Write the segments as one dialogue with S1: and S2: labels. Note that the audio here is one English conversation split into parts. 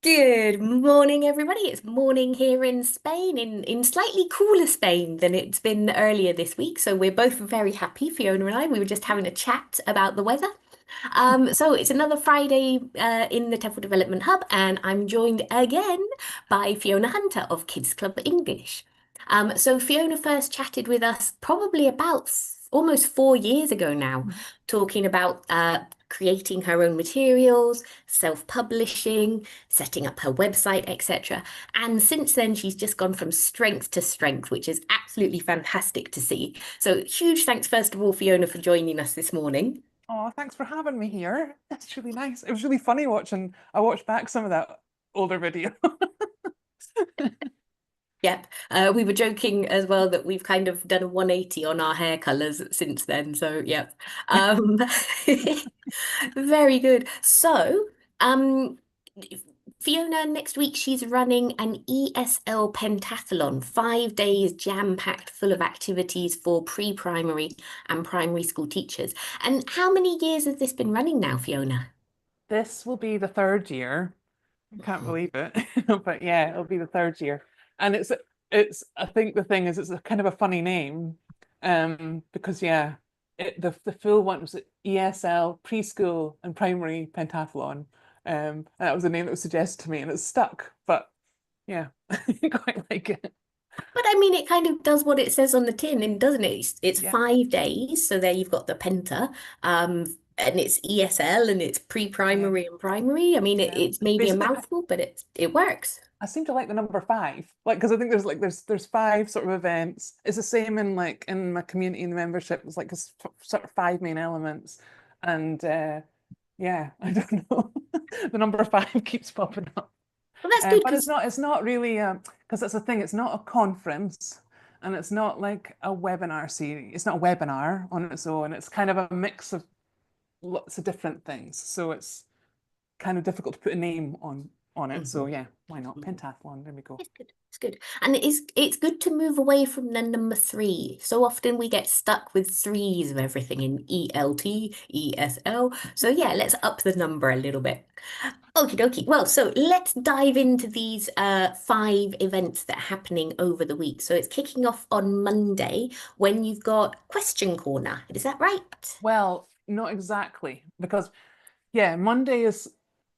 S1: Good morning, everybody. It's morning here in Spain, in slightly cooler Spain than it's been earlier this week. So we're both very happy, Fiona and I. We were just having a chat about the weather. So it's another Friday in the TEFL Development Hub, and I'm joined again by Fiona Hunter of Kids Club English. So Fiona first chatted with us probably about almost 4 years ago now,
S2: Mhm.
S1: talking about creating her own materials, self-publishing, setting up her website, etc. And since then, she's just gone from strength to strength, which is absolutely fantastic to see. So huge thanks, first of all, Fiona, for joining us this morning.
S2: Oh, thanks for having me here. It's really nice. It was really funny watching. I watched back some of that older video.
S1: Yep. We were joking as well that we've kind of done a 180 on our hair colors since then. So, yep. Um, very good. So, um, Fiona, next week she's running an ESL pentathlon, 5 days jam-packed full of activities for pre-primary and primary school teachers. And how many years has this been running now, Fiona?
S2: This will be the third year. I can't believe it. But yeah, it'll be the third year. And it's I think the thing is it's a kind of a funny name. Because yeah, the full one was ESL preschool and primary pentathlon. And that was the name that was suggested to me and it's stuck. But yeah, I quite like it.
S1: But I mean, it kind of does what it says on the tin, and doesn't it? It's
S2: Yeah.
S1: 5 days, so there you've got the penta, and it's ESL and it's
S2: Yeah.
S1: pre-primary and primary. I mean,
S2: Yeah.
S1: it's maybe a
S2: Basically,
S1: mouthful, but it works.
S2: I seem to like the number five, like because I think there's five sort of events. It's the same in like in my community membership. It's like sort of five main elements, and yeah, I don't know. The number five keeps popping up,
S1: Well, that's good
S2: but
S1: because
S2: it's not really because that's the thing. It's not a conference, and it's not like a webinar series. It's not a webinar on its own. It's kind of a mix of lots of different things. So it's kind of difficult to put a name on it. So yeah, why not pentathlon? There we go.
S1: it's good. It's good. And it's good to move away from the number three. So often we get stuck with threes of everything in ELT, ESL. So yeah, let's up the number a little bit. Okie dokie. Well, so let's dive into these 5 events that are happening over the week. So it's kicking off on Monday when you've got Question Corner. Is that right?
S2: Well, not exactly, because yeah, Monday is.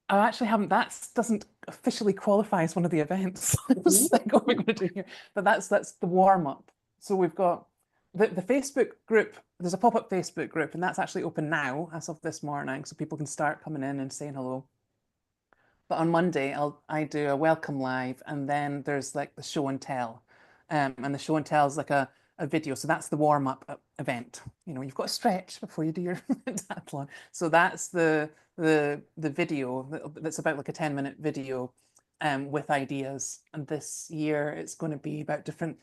S2: I actually haven't. That doesn't officially qualify as one of the events. I
S1: Ooh.
S2: was like, what are we going to do here? But that's the warm up. So we've got the Facebook group. There's a pop-up Facebook group, and that's actually open now as of this morning, so people can start coming in and saying hello. But on Monday, I do a welcome live, and then there's like the show and tell, and the show and tell is like a video. So that's the warm up event. You know, you've got to stretch before you do your pentathlon. So that's the video that's about like a 10-minute video, with ideas. And this year it's going to be about different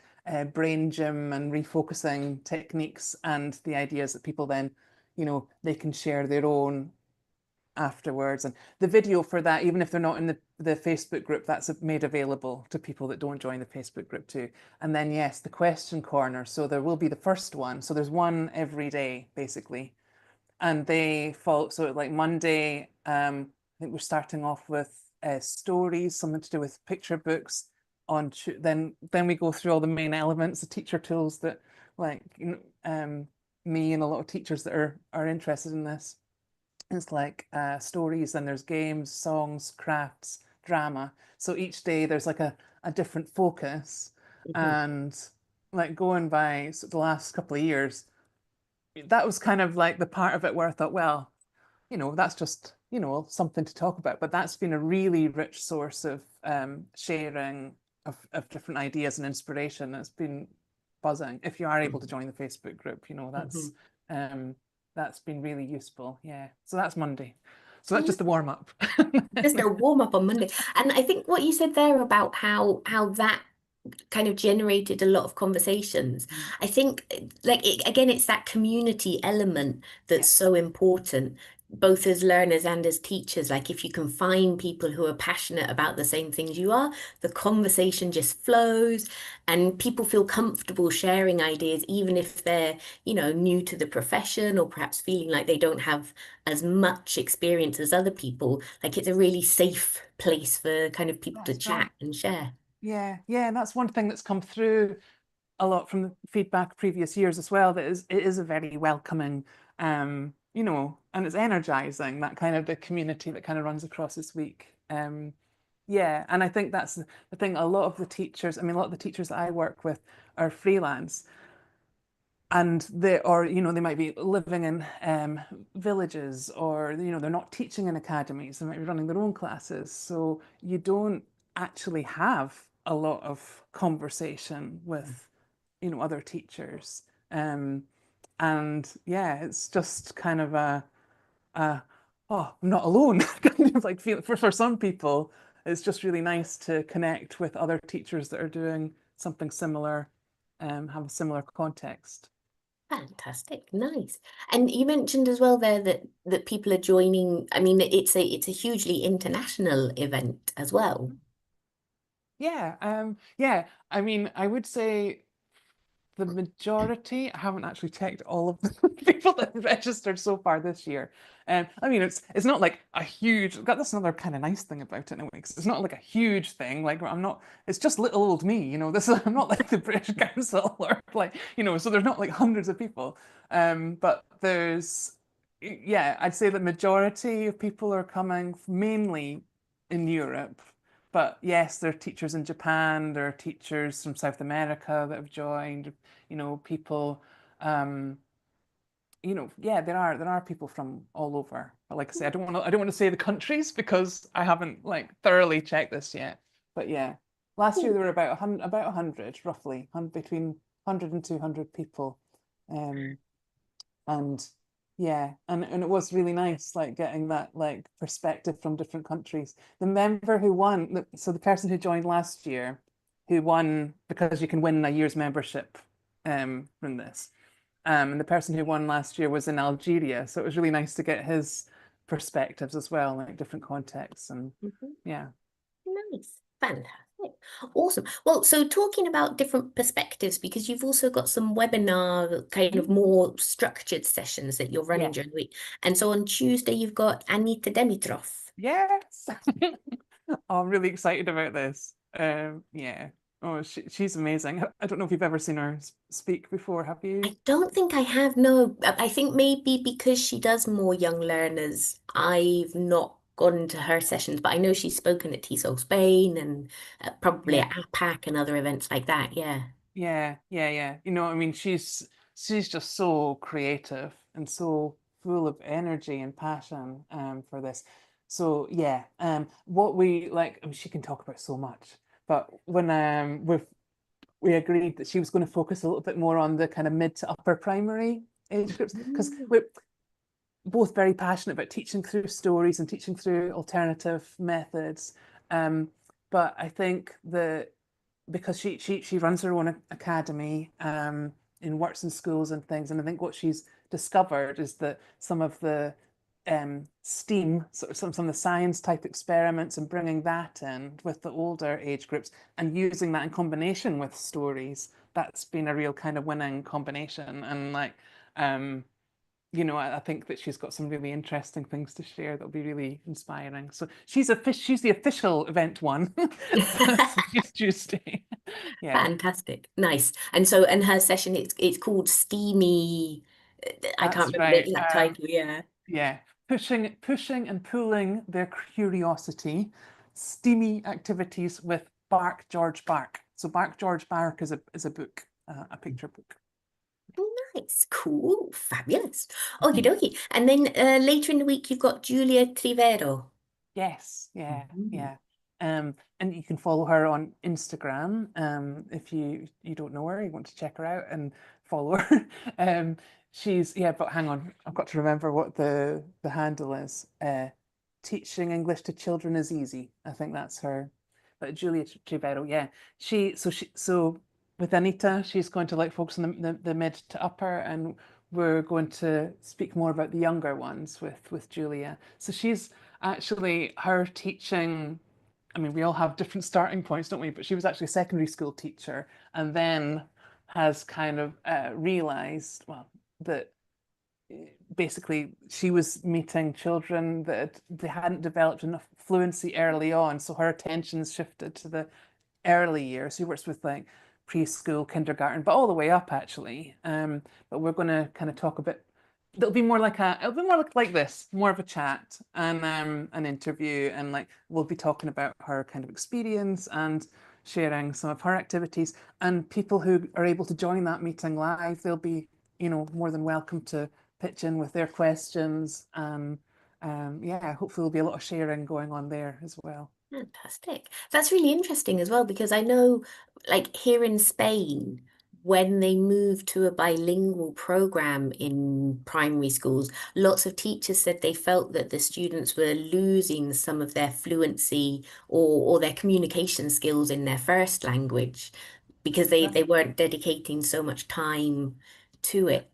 S2: brain gym and refocusing techniques and the ideas that people then, they can share their own afterwards. And the video for that, even if they're not in the Facebook group, that's made available to people that don't join the Facebook group too. And then, yes, the question corner. So there will be the first one. So there's one every day, basically. And they fall. So like Monday, I think we're starting off with stories, something to do with picture books. Then we go through all the main elements, the teacher tools that like me and a lot of teachers that are interested in this. It's like stories, and there's games, songs, crafts, drama. So each day there's like a different focus.
S1: Mhm.
S2: And like going by the last couple of years, that was kind of like the part of it where I thought, well, that's just, something to talk about. But that's been a really rich source of sharing of different ideas and inspiration. It's been buzzing. If you are able to join the Facebook group,
S1: Mhm.
S2: um that's been really useful. Yeah. So that's Monday. So that's
S1: Oh,
S2: just the warm up.
S1: just a warm up on Monday. And I think what you said there about how that kind of generated a lot of conversations. I think, like, again, it's that community element
S2: Yeah.
S1: that's so important. both as learners and as teachers, like if you can find people who are passionate about the same things you are, the conversation just flows and people feel comfortable sharing ideas, even if they're, new to the profession or perhaps feeling like they don't have as much experience as other people. Like it's a really safe place for kind of people to
S2: That's
S1: chat
S2: right.
S1: and share.
S2: Yeah, yeah, and that's one thing that's come through a lot from the feedback previous years as well. That is, it is a very welcoming, and it's energizing, that kind of the community that kind of runs across this week. Yeah, and I think that's the thing. A lot of the teachers, I mean, a lot of the teachers that I work with are freelance, and they might be living in villages, or they're not teaching in academies, they might be running their own classes, so you don't actually have a lot of conversation with other teachers. And yeah, it's just kind of a oh, I'm not alone kind of like feel for some people. It's just really nice to connect with other teachers that are doing something similar, have a similar context.
S1: Fantastic, nice. And you mentioned as well there that people are joining. I mean, it's a hugely international event as well.
S2: Yeah. I mean, I would say the majority, I haven't actually checked all of the people that have registered so far this year. I mean, it's not like a huge. That's another kind of nice thing about it in a way, 'cause it's not like a huge thing. Like I'm not. It's just little old me. This is I'm not like the British Council or like So there's not like hundreds of people. But yeah, I'd say the majority of people are coming mainly in Europe. But yes, there are teachers in Japan, there are teachers from South America that have joined, people, um, yeah, there are people from all over. But like I say, I don't want to say the countries because I haven't like thoroughly checked this yet. But yeah, last year
S1: Cool.
S2: there were about 100 roughly, between 100 and 200 people. Um, and yeah, and it was really nice like getting that like perspective from different countries. The member who won, so the person who joined last year, who won because you can win a year's membership from this. And the person who won last year was in Algeria, so it was really nice to get his perspectives as well, like different contexts. And
S1: Mhm.
S2: yeah.
S1: Nice. Fantastic. Awesome. Well, so talking about different perspectives, because you've also got some webinar kind of
S2: Mhm.
S1: more structured sessions that you're running
S2: Yeah.
S1: during the week. And so on Tuesday, you've got Anita Dimitrov.
S2: Yes. Oh, I'm really excited about this. Yeah. Oh, she's amazing. I don't know if you've ever seen her speak before, have you?
S1: I don't think I have, no. I think maybe because she does more young learners, I've not gone to her sessions, but I know she's spoken at TESOL Spain and probably
S2: Yeah.
S1: at APAC and other events like that. Yeah.
S2: Yeah. I mean, she's just so creative and so full of energy and passion for this. So yeah, what we like, I mean, she can talk about so much, but when we agreed that she was going to focus a little bit more on the kind of mid to upper primary age groups because
S1: Mm.
S2: we're both very passionate about teaching through stories and teaching through alternative methods. Um, but I think that because she runs her own academy and works in schools and things, and I think what she's discovered is that some of the STEAM, sort of some of the science type experiments, and bringing that in with the older age groups and using that in combination with stories, that's been a real kind of winning combination. And like, I think that she's got some really interesting things to share that'll be really inspiring. So she's the official event one. So she's Tuesday. Yeah,
S1: Fantastic. Nice. And so, and her session, it's called Steamy. I can't
S2: that's
S1: remember the
S2: right.
S1: exact title. Yeah.
S2: Yeah, pushing and pulling their curiosity, steamy activities with Bark George Bark. So Bark George Bark is a book, a picture book.
S1: Nice. Cool. Fabulous. Okie dokie. And then later in the week, you've got Julia Trivero.
S2: Yes, yeah,
S1: Mhm.
S2: yeah. And you can follow her on Instagram. If you don't know her, you want to check her out and follow her. Yeah, but hang on, I've got to remember what the handle is. Teaching English to children is easy. I think that's her. But Julia Trivero, yeah. So with Anita, she's going to like focus on the mid to upper, and we're going to speak more about the younger ones with Julia. So she's actually her teaching. I mean, we all have different starting points, don't we? But she was actually a secondary school teacher, and then has kind of realized, well, that basically she was meeting children that they hadn't developed enough fluency early on, so her attention's shifted to the early years. She works with like preschool, kindergarten, but all the way up actually. But we're going to kind of talk a bit. It'll be more like this, more of a chat and an interview, and like we'll be talking about her kind of experience and sharing some of her activities. And people who are able to join that meeting live, they'll be, more than welcome to pitch in with their questions. And yeah, hopefully there'll be a lot of sharing going on there as well.
S1: Fantastic. That's really interesting as well because I know, like here in Spain, when they moved to a bilingual program in primary schools, lots of teachers said they felt that the students were losing some of their fluency or their communication skills in their first language because they
S2: Right.
S1: weren't dedicating so much time to it.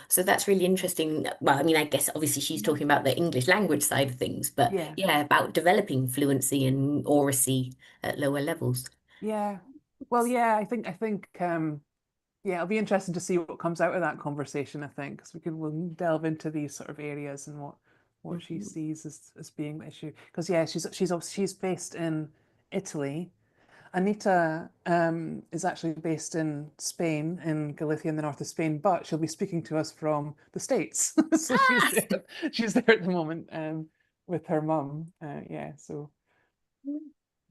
S1: So that's really interesting. Well, I mean, I guess obviously she's talking about the English language side of things, but
S2: Yeah.
S1: yeah, about developing fluency and oracy at lower levels.
S2: Yeah. Well, yeah, I think yeah, it'll be interesting to see what comes out of that conversation, I think, because we'll delve into these sort of areas and what she
S1: Mhm.
S2: sees as being the issue. Because yeah, she's based in Italy. Anita is actually based in Spain, in Galicia in the north of Spain, but she'll be speaking to us from the States. So
S1: Ah,
S2: she's there at the moment with her mum. Yeah, so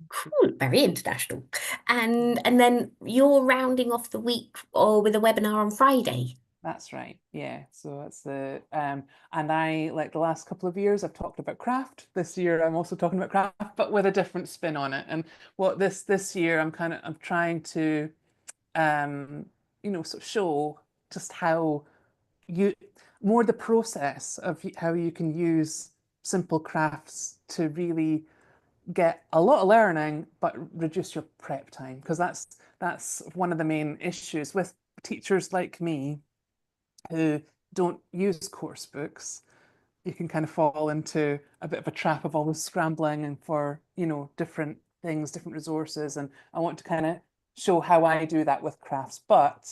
S1: cool, very international. And then you're rounding off the week or with a webinar on Friday.
S2: that's right. Yeah. So that's the and I like the last couple of years I've talked about craft. This year I'm also talking about craft, but with a different spin on it. And what this year I'm trying to um sort of show just how you more the process of how you can use simple crafts to really get a lot of learning but reduce your prep time, because that's one of the main issues with teachers like me who don't use course books. You can kind of fall into a bit of a trap of always scrambling and for, different things, different resources. And I want to kind of show how I do that with crafts. But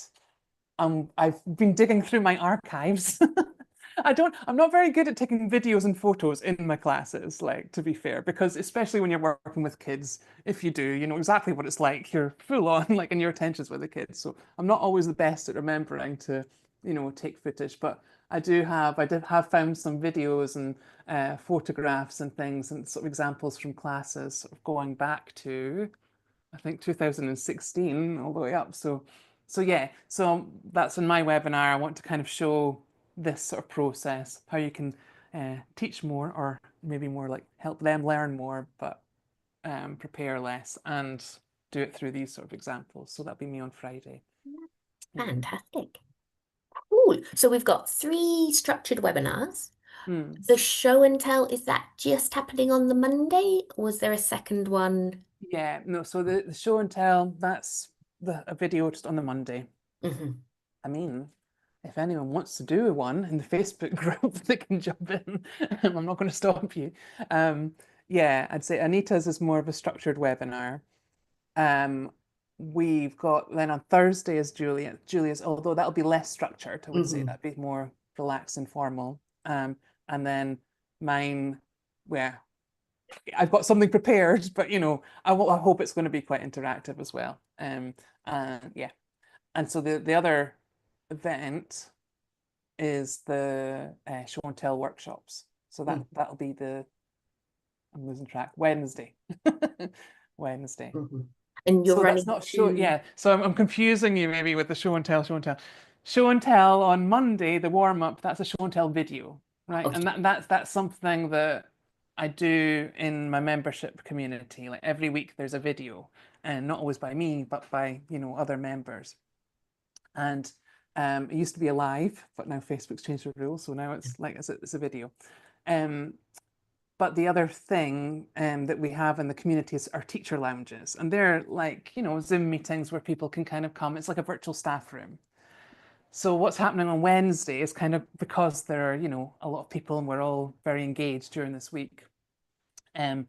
S2: I've been digging through my archives. I'm not very good at taking videos and photos in my classes, like, to be fair, because especially when you're working with kids, if you do, you know exactly what it's like. You're full on, like, and your attention's with the kids. So I'm not always the best at remembering to, take footage, but I did have found some videos and photographs and things and sort of examples from classes sort of going back to I think 2016 all the way up. So yeah, so that's in my webinar. I want to kind of show this sort of process, how you can teach more, or maybe more like help them learn more, but prepare less and do it through these sort of examples. So that'll be me on Friday. Yeah.
S1: Fantastic. Cool. So we've got three structured webinars.
S2: Hmm.
S1: The show and tell, is that just happening on the Monday? Or was there a second one?
S2: Yeah, no, so the show and tell, that's a video just on the Monday.
S1: Mhm.
S2: I mean, if anyone wants to do one in the Facebook group, they can jump in. I'm not going to stop you. Um, yeah, I'd say Anita's is more of a structured webinar. Um, we've got then on Thursday is Julia's, although that'll be less structured, I would say
S1: Mhm.
S2: that'd be more relaxed and formal. And then mine, well, I've got something prepared, but I hope it's going to be quite interactive as well. Yeah, and so the other event is the show and tell workshops. So that'll be I'm losing track, Wednesday. Wednesday.
S1: Mhm. And you're
S2: So that's
S1: running
S2: not show,
S1: two.
S2: yeah. So I'm confusing you maybe with the show and tell, show and tell. Show and tell on Monday, the warm up, that's a show and tell video, right? And
S1: Okay.
S2: that's something that I do in my membership community. Like every week there's a video, and not always by me, but by, other members. And it used to be a live, but now Facebook's changed the rules, so now it's like it's a video. Um, but the other thing that we have in the community is our teacher lounges, and they're like Zoom meetings where people can kind of come. It's like a virtual staff room. So what's happening on Wednesday is kind of because there are, a lot of people and we're all very engaged during this week. Um,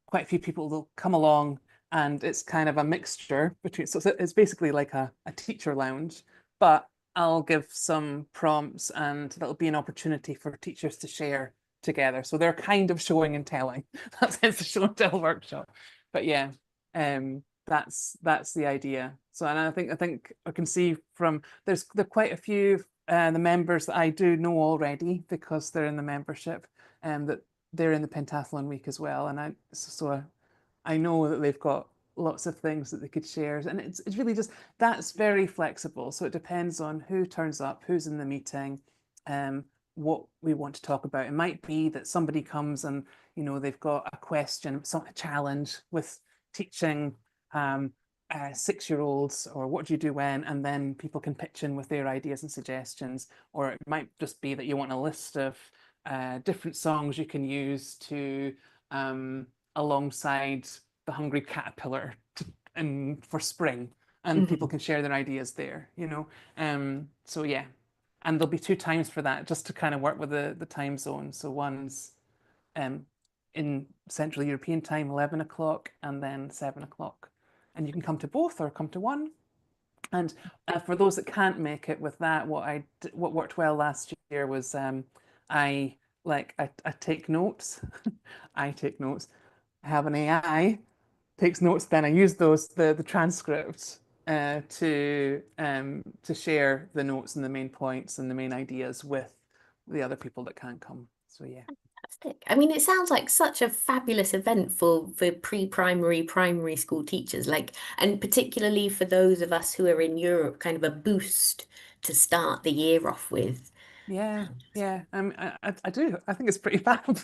S2: Quite a few people will come along and it's kind of a mixture between, so it's basically like a teacher lounge, but I'll give some prompts and that'll be an opportunity for teachers to share together. So they're kind of showing and telling. It's a show and tell workshop. But yeah, that's the idea. So and I think I can see from there are quite a few the members that I do know already because they're in the membership and that they're in the pentathlon week as well. And I know that they've got lots of things that they could share. And it's really just that's very flexible. So it depends on who turns up, who's in the meeting, um, what we want to talk about. It might be that somebody comes and they've got a question, some a challenge with teaching 6-year-olds, or what do you do when, and then people can pitch in with their ideas and suggestions. Or it might just be that you want a list of different songs you can use to alongside the Hungry Caterpillar and for spring, and people
S1: Mhm.
S2: can share their ideas there. So yeah, and there'll be 2 times for that just to kind of work with the time zone. So one's um, in Central European time, 11 o'clock, and then 7 o'clock. And you can come to both or come to one. And for those that can't make it with that, what worked well last year was I I take notes. I take notes. I have an AI takes notes. Then I use the transcript to share the notes and the main points and the main ideas with the other people that can't come. So yeah.
S1: Fantastic. I mean, it sounds like such a fabulous event for pre-primary, primary school teachers, like, and particularly for those of us who are in Europe, kind of a boost to start the year off with.
S2: Yeah, yeah. I do. I think it's pretty fab.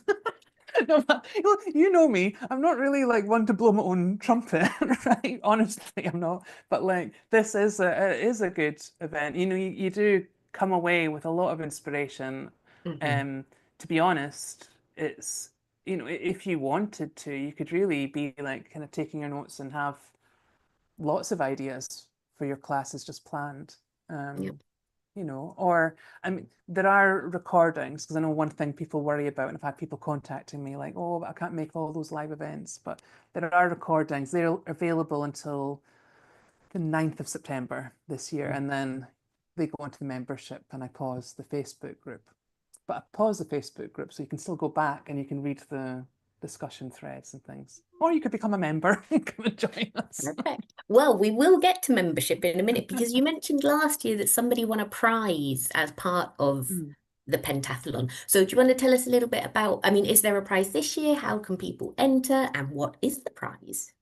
S2: No, but you know me. I'm not really like one to blow my own trumpet, right? Honestly, I'm not. But like, this is a good event. You do come away with a lot of inspiration.
S1: Mhm.
S2: Um, to be honest, it's if you wanted to, you could really be like kind of taking your notes and have lots of ideas for your classes just planned.
S1: Yeah.
S2: Or I mean, there are recordings because I know one thing people worry about, and I've had people contacting me like, oh, I can't make all those live events, but there are recordings. They're available until the 9th of September this year, and then they go into the membership, and I pause the Facebook group. But I pause the Facebook group so you can still go back and you can read the discussion threads and things. Or you could become a member and come and join us.
S1: Perfect. Well, we will get to membership in a minute because you mentioned last year that somebody won a prize as part of
S2: Mm.
S1: the pentathlon. So do you want to tell us a little bit about, I mean, is there a prize this year? How can people enter? And what is the prize?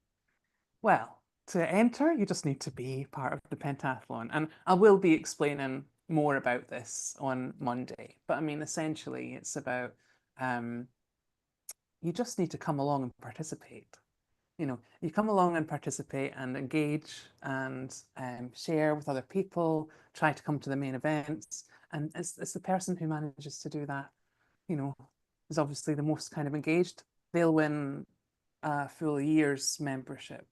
S2: Well, to enter, you just need to be part of the pentathlon. And I will be explaining more about this on Monday. But I mean, essentially, it's about um, you just need to come along and participate. You come along and participate and engage and share with other people, try to come to the main events. And it's the person who manages to do that, you know, is obviously the most kind of engaged. They'll win a full year's membership.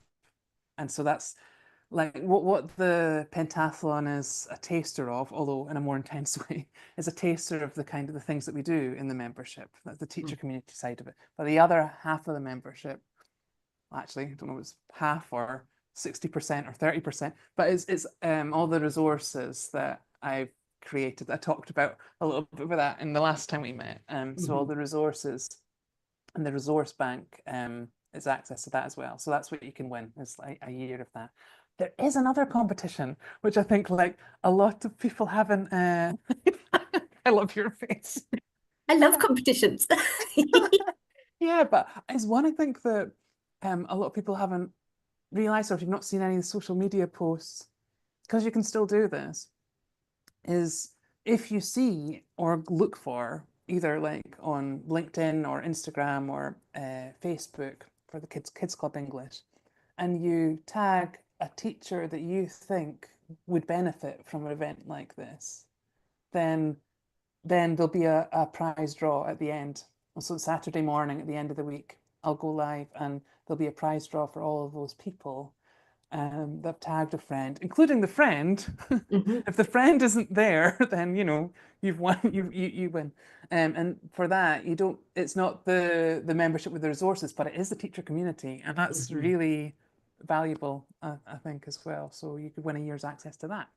S2: And so that's like what the pentathlon is a taster of, although in a more intense way, is a taster of the kind of the things that we do in the membership, that's the teacher
S1: Mm.
S2: community side of it. But the other half of the membership, actually, I don't know if it's half or 60% or 30%, but it's all the resources that I've created. I talked about a little bit about that in the last time we met. So all
S1: Mhm.
S2: the resources and the resource bank is access to that as well. So that's what you can win is like a year of that. There is another competition, which I think like a lot of people haven't. I love your face.
S1: I love competitions.
S2: Yeah, but it's one I think that a lot of people haven't realized, or if you've not seen any of the social media posts, because you can still do this, is if you see or look for either like on LinkedIn or Instagram or Facebook for the Kids Club English, and you tag a teacher that you think would benefit from an event like this, then there'll be a prize draw at the end. So Saturday morning at the end of the week, I'll go live and there'll be a prize draw for all of those people. they've tagged a friend, including the friend.
S1: Hmm.
S2: If the friend isn't there, then you've won. You win. And for that, you don't. It's not the membership with the resources, but it is the teacher community, and that's
S1: Hmm.
S2: really valuable, I think, as well. So you could win a year's access to that.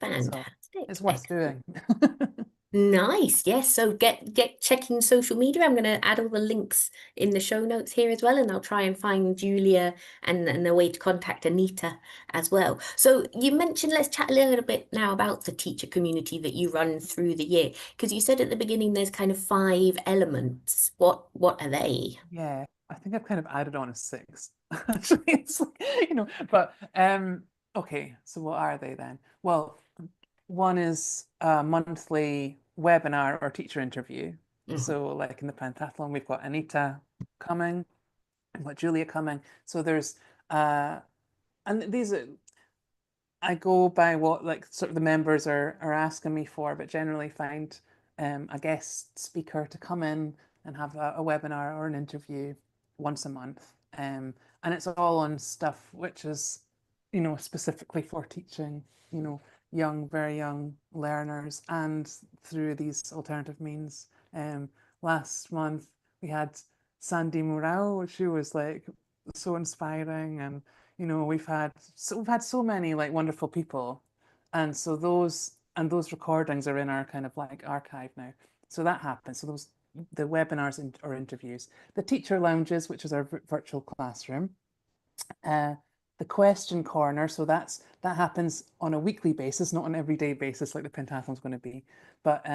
S2: So
S1: Fantastic.
S2: it's worth
S1: Excellent.
S2: doing.
S1: Nice. Yes. So get checking social media. I'm going to add all the links in the show notes here as well, and I'll try and find Julia and a way to contact Anita as well. So you mentioned, let's chat a little bit now about the teacher community that you run through the year, because you said at the beginning there's kind of five elements. What are they?
S2: Yeah, I think I've kind of added on a sixth. Actually, it's like, but okay, so what are they then? Well, one is a monthly webinar or teacher interview.
S1: Mhm.
S2: So like in the Pentathlon, we've got Anita coming, we've got Julia coming. So there's and these are I go by what like sort of the members are asking me for, but generally find a guest speaker to come in and have a webinar or an interview once a month. And it's all on stuff which is, specifically for teaching, very young learners and through these alternative means. Last month we had Sandy Murao, she was like so inspiring, and we've had so many like wonderful people, and so those recordings are in our kind of like archive now. So that happens. So those the webinars or interviews, the teacher lounges, which is our virtual classroom, uh, the question corner. So that happens on a weekly basis, not an everyday basis like the pentathlon's going to be, but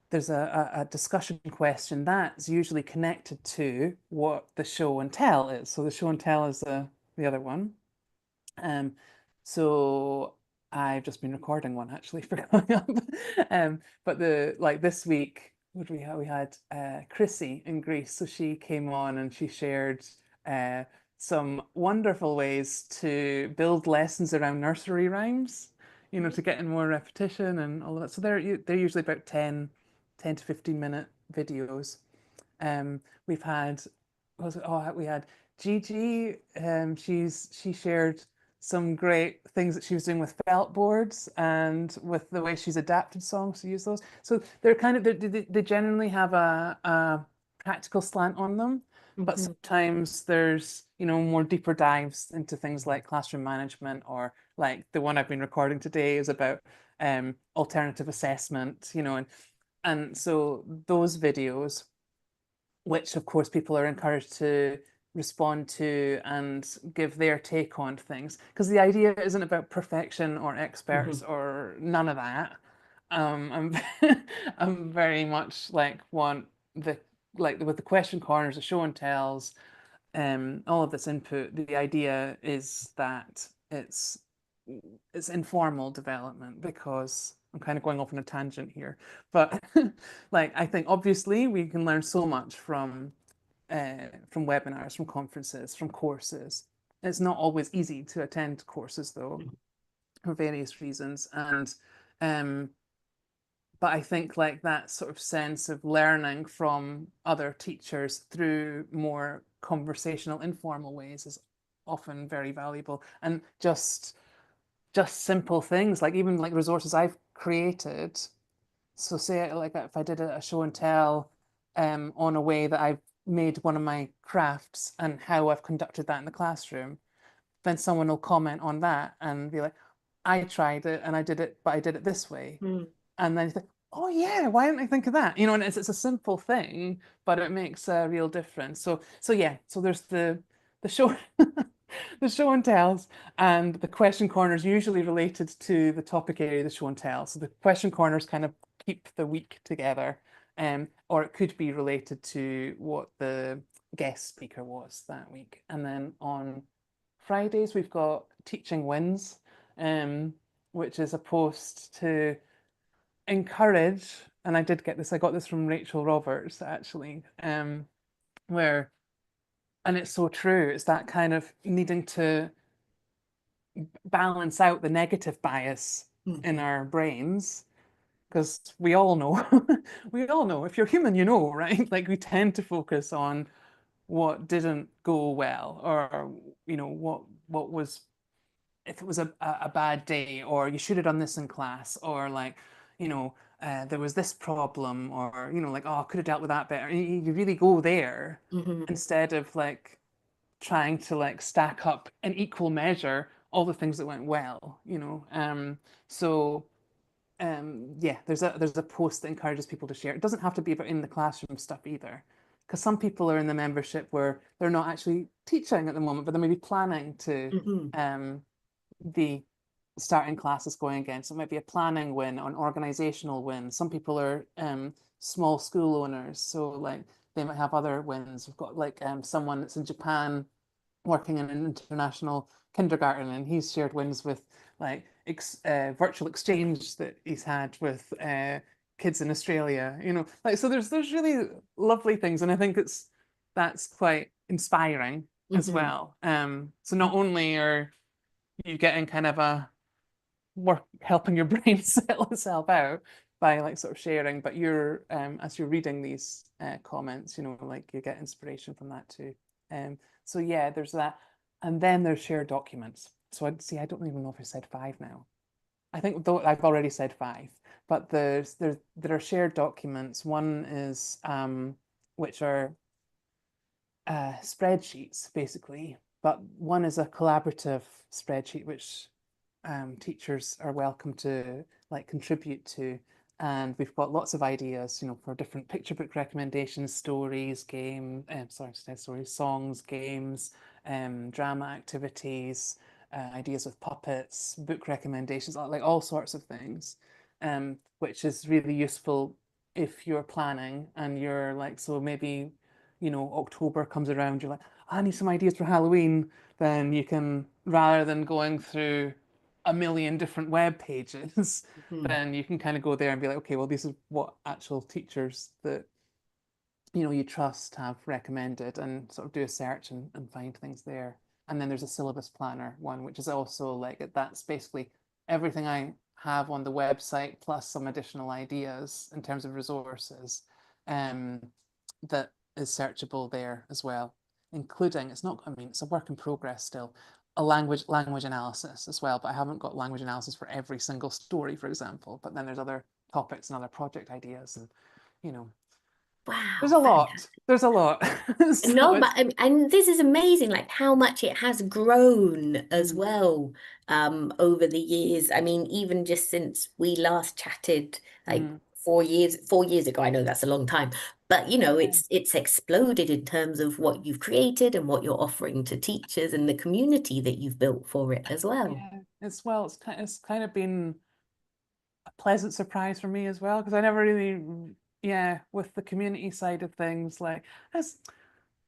S2: there's a discussion question that's usually connected to what the show and tell is. So the show and tell is the other one. Um, so I've just been recording one actually for coming up. But the like this week, what do we have? We had Chrissy in Greece. So she came on and she shared uh, some wonderful ways to build lessons around nursery rhymes, to get in more repetition and all of that. So they're usually about 10 to 15-minute videos. We've had what was it? Oh, we had Gigi. She shared some great things that she was doing with felt boards and with the way she's adapted songs to use those. So they're kind of they generally have a practical slant on them, but
S1: Mhm.
S2: sometimes there's more deeper dives into things like classroom management, or like the one I've been recording today is about alternative assessment, and so those videos, which of course people are encouraged to respond to and give their take on things, because the idea isn't about perfection or experts
S1: Mhm.
S2: or none of that. I'm very much like want the like with the question corners, the show and tells, all of this input. The idea is that it's informal development, because I'm kind of going off on a tangent here, but like I think obviously we can learn so much from webinars, from conferences, from courses. It's not always easy to attend courses though, for various reasons, and um, but I think like that sort of sense of learning from other teachers through more conversational, informal ways is often very valuable. And just simple things, like even like resources I've created. So say like if I did a show and tell on a way that I've made one of my crafts and how I've conducted that in the classroom, then someone will comment on that and be like, I tried it and I did it, but I did it this way.
S1: Mm.
S2: And then you think, oh yeah, why didn't I think of that? And it's a simple thing, but it makes a real difference. So yeah, so there's the show the show and tells, and the question corners usually related to the topic area of the show and tell. So the question corners kind of keep the week together, or it could be related to what the guest speaker was that week. And then on Fridays we've got teaching wins, which is a post to encourage, and I got this from Rachel Roberts actually, where, and it's so true, it's that kind of needing to balance out the negative bias in
S1: Mhm.
S2: our brains, because we all know, we all know, if you're human, right? Like we tend to focus on what didn't go well, or what what was if it was a bad day, or you should have done this in class, or like, you know, there was this problem, or, you know, like, oh, I could have dealt with that better. You really go there
S1: Hmm.
S2: instead of like trying to like stack up in equal measure all the things that went well, you know. So yeah, there's a post that encourages people to share. It doesn't have to be about in the classroom stuff either, because some people are in the membership where they're not actually teaching at the moment, but they may be planning to
S1: Hmm.
S2: um, be starting classes going again. So it might be a planning win or an organizational win. Some people are small school owners, so like they might have other wins. We've got like someone that's in Japan working in an international kindergarten, and he's shared wins with like virtual exchange that he's had with kids in Australia. You know, like so there's really lovely things, and I think that's quite inspiring as
S1: Hmm.
S2: well. So not only are you getting kind of a work helping your brain settle itself out by like sort of sharing, but you're as you're reading these comments, you know, like you get inspiration from that too. So yeah, there's that, and then there's shared documents. So I'd see, I don't even know if I said five now. I think though I've already said five, but there are shared documents. One is which are spreadsheets basically, but one is a collaborative spreadsheet which teachers are welcome to like contribute to. And we've got lots of ideas, you know, for different picture book recommendations, stories, stories, songs, games, drama activities, ideas with puppets, book recommendations, like all sorts of things, which is really useful if you're planning and you're like, so maybe, you know, October comes around, you're like, I need some ideas for Halloween. Then you can, rather than going through a million different web pages,
S1: Hmm.
S2: then you can kind of go there and be like, okay, well, these are what actual teachers that you know you trust have recommended, and sort of do a search and find things there. And then there's a syllabus planner one, which is also like that's basically everything I have on the website plus some additional ideas in terms of resources um, that is searchable there as well, including it's not, I mean, it's a work in progress still, a language analysis as well, but I haven't got language analysis for every single story, for example. But then there's other topics and other project ideas, and you know, there's
S1: Wow,
S2: a lot.
S1: fantastic.
S2: There's a lot. So
S1: No, but
S2: it's
S1: and this is amazing, like how much it has grown as
S2: mm,
S1: well over the years. I mean, even just since we last chatted, like
S2: mm,
S1: 4 years ago, I know that's a long time, but you know,
S2: yeah,
S1: it's exploded in terms of what you've created and what you're offering to teachers and the community that you've built for it as well.
S2: yeah. It's kind of been a pleasant surprise for me as well, because I never really, yeah, with the community side of things, like as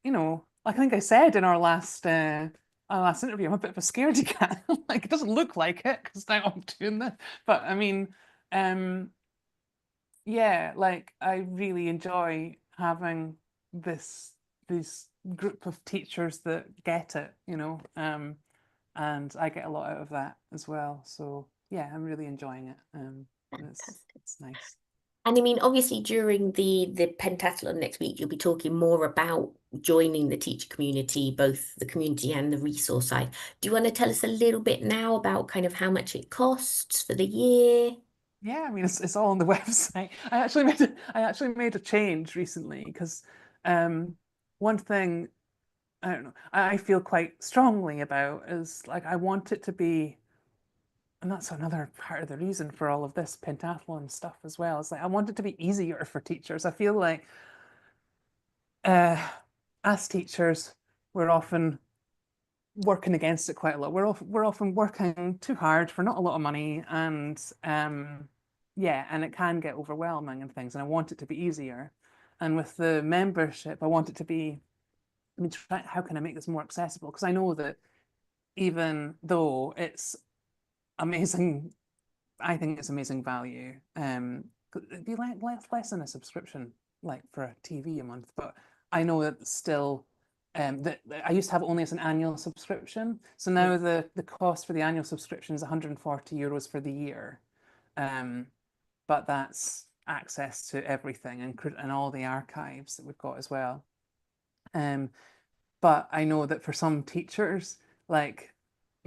S2: you know, like I think I said in our last interview, I'm a bit of a scaredy cat. Like it doesn't look like it because now I'm doing this, but I mean, um, yeah, like I really enjoy having this group of teachers that get it, you know, and I get a lot out of that as well. So yeah, I'm really enjoying it. And
S1: Fantastic.
S2: it's nice.
S1: And I mean, obviously, during the pentathlon next week, you'll be talking more about joining the teacher community, both the community and the resource side. Do you want to tell us a little bit now about kind of how much it costs for the year?
S2: Yeah, I mean it's all on the website. I actually made a change recently because one thing I don't know I feel quite strongly about is like I want it to be, and that's another part of the reason for all of this pentathlon stuff as well. It's like I want it to be easier for teachers. I feel like uh, as teachers, we're often working against it quite a lot. We're often working too hard for not a lot of money, and yeah, and it can get overwhelming and things. And I want it to be easier. And with the membership, I want it to be. I mean, how can I make this more accessible? Because I know that even though it's amazing, I think it's amazing value. It'd be like less than a subscription, like for a TV a month. But I know that still, that I used to have it only as an annual subscription. So
S1: Mm.
S2: now the cost for the annual subscription is 140 euros for the year. Um, but that's access to everything and all the archives that we've got as well. Um, but I know that for some teachers, like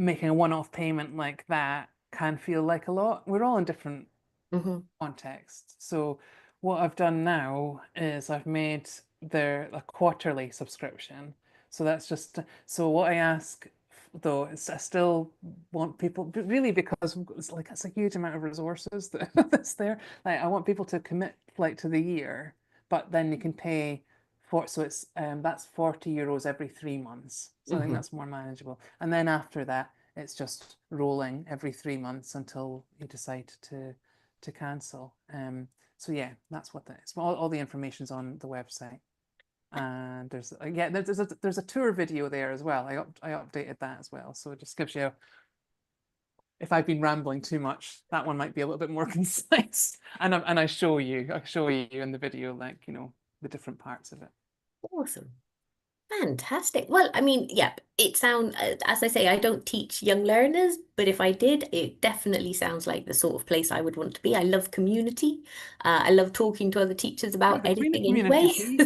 S2: making a one-off payment like that can feel like a lot. We're all in different
S1: Hmm.
S2: contexts. So what I've done now is I've made their a quarterly subscription. So that's just so what I ask though is I still want people really because it's a huge amount of resources that's there. Like I want people to commit like to the year, but then you can pay for so it's that's 40 euros every 3 months. So I think
S1: Hmm.
S2: that's more manageable. And then after that, it's just rolling every 3 months until you decide to cancel. So yeah, that's what that is. All the information's on the website, and there's a tour video there as well. I updated that as well, so it just gives you. If I've been rambling too much, that one might be a little bit more concise, and I show you in the video like the different parts of it.
S1: Awesome. Fantastic. Well, I mean, yeah, it sounds, as I say, I don't teach young learners, but if I did, it definitely sounds like the sort of place I would want to be. I love community. I love talking to other teachers
S2: Oh,
S1: about
S2: the Queen of
S1: anything
S2: Community,
S1: anyway.
S2: see?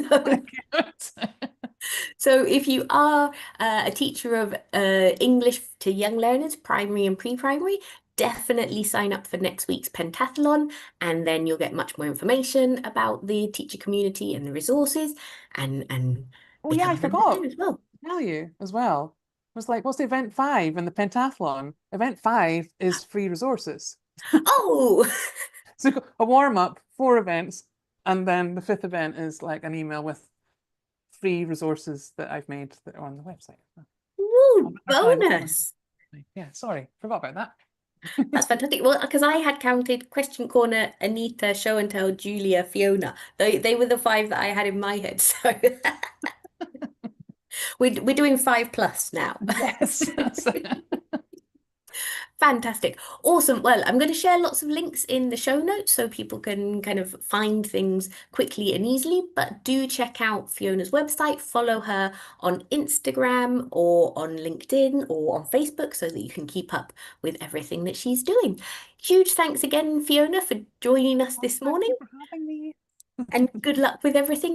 S2: Good.
S1: So if you are a teacher of English to young learners, primary and pre-primary, definitely sign up for next week's Pentathlon, and then you'll get much more information about the teacher community and the resources, and
S2: Oh yeah,
S1: become
S2: I
S1: a member there
S2: forgot
S1: as well.
S2: to tell you as well. It was like, what's event 5 in the pentathlon? Event 5 is free resources.
S1: Oh,
S2: So a warm up, 4 events, and then the fifth event is like an email with free resources that I've made that are on the website.
S1: woo,
S2: I'll tell you more about
S1: bonus.
S2: it. Yeah, sorry, forgot about that.
S1: That's fantastic. Well, because I had counted Question Corner, Anita, Show and Tell, Julia, Fiona. They were the five that I had in my head. So we're doing 5+ now.
S2: Yes, that's it.
S1: Fantastic. Awesome. Well, I'm going to share lots of links in the show notes so people can kind of find things quickly and easily. But do check out Fiona's website, follow her on Instagram or on LinkedIn or on Facebook so that you can keep up with everything that she's doing. Huge thanks again, Fiona, for joining us
S2: Oh,
S1: this
S2: thank
S1: morning,
S2: you for having me.
S1: and good luck with everything.